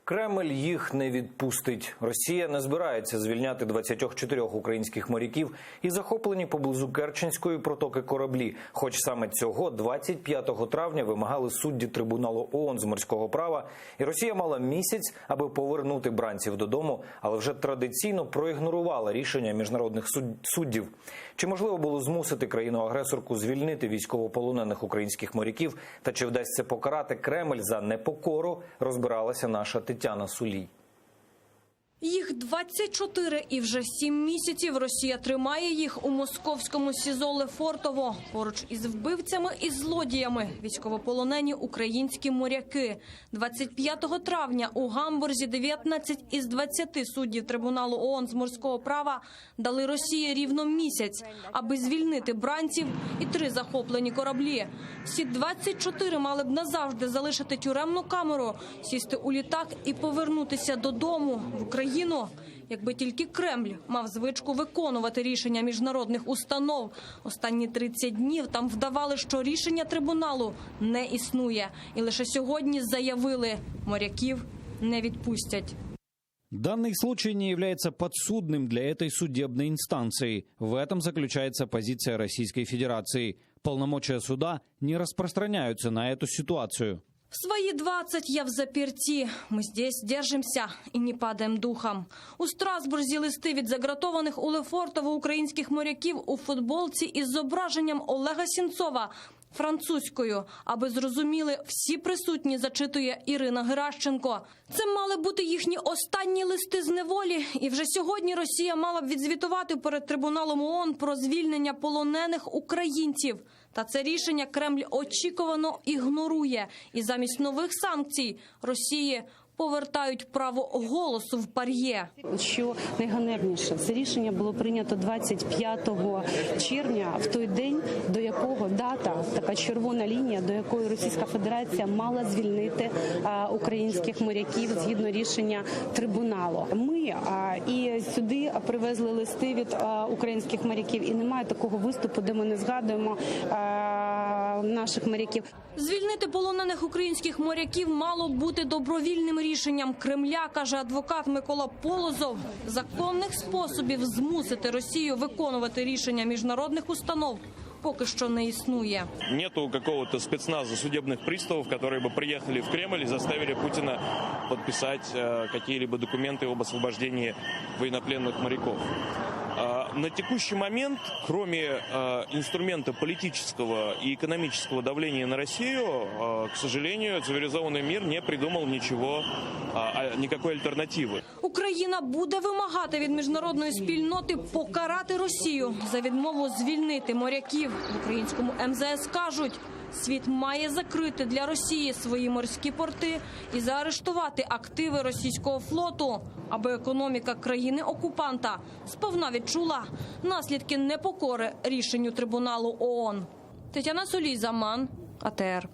Кремль їх не відпустить. Росія не збирається звільняти 24 українських моряків і захоплені поблизу Керченської протоки кораблі. Хоч саме цього 25 травня вимагали судді трибуналу ООН з морського права. І Росія мала місяць, аби повернути бранців додому, але вже традиційно проігнорувала рішення міжнародних суддів. Чи можливо було змусити країну-агресорку звільнити військовополонених українських моряків? Та чи вдасться покарати Кремль за непокору, розбиралася наша Тетяна Сулій. Їх 24 і вже 7 місяців Росія тримає їх у московському СІЗО Лефортово. Поруч із вбивцями і злодіями військовополонені українські моряки. 25 травня у Гамбурзі 19 із 20 суддів трибуналу ООН з морського права дали Росії рівно місяць, аби звільнити бранців і 3 захоплені кораблі. Всі 24 мали б назавжди залишити тюремну камеру, сісти у літак і повернутися додому, в Україну. Якби тільки Кремль мав звичку виконувати рішення міжнародних установ. Останні 30 днів там вдавали, що рішення трибуналу не існує. І лише сьогодні заявили – моряків не відпустять. Данный случай не является подсудным для этой судебной инстанции. В этом заключается позиция Российской Федерации. Полномочия суда не распространяются на эту ситуацию. В свои 20 я в заперті. Ми здесь держимся і не падаємо духом. У Страсбурзі листи від загратованих у Лефортово українських моряків у футболці із зображенням Олега Сенцова французькою. Аби зрозуміли всі присутні, зачитує Ірина Геращенко. Це мали бути їхні останні листи з неволі. І вже сьогодні Росія мала б відзвітувати перед трибуналом ООН про звільнення полонених українців. Та це рішення Кремль очікувано ігнорує. І замість нових санкцій Росії повертають право голосу в ПАРЄ. Що найганебніше, це рішення було прийнято 25 червня, в той день, до якого дата, така червона лінія, до якої Російська Федерація мала звільнити українських моряків згідно рішення трибуналу. Ми і сюди привезли листи від українських моряків, і немає такого виступу, де ми не згадуємо наших моряків. Звільнити полонених українських моряків мало бути добровільним рішенням Кремля, каже адвокат Микола Полозов. Законних способів змусити Росію виконувати рішення міжнародних установ поки що не існує. Нету какого-то спецназа судебных приставов, которые бы приехали в Кремль и заставили Путина подписать какие-либо документы об освобождении военнопленных моряков. На текущий момент, кроме инструмента политического и экономического давления на Россию, к сожалению, цивилизованный мир не придумал ничего, никакой альтернативы. Україна буде вимагати від міжнародної спільноти покарати Росію за відмову звільнити моряків. В українському МЗС кажуть, світ має закрити для Росії свої морські порти і заарештувати активи російського флоту, аби економіка країни-окупанта сповна відчула наслідки непокори рішенню трибуналу ООН. Тетяна Сулій, Заман, АТР.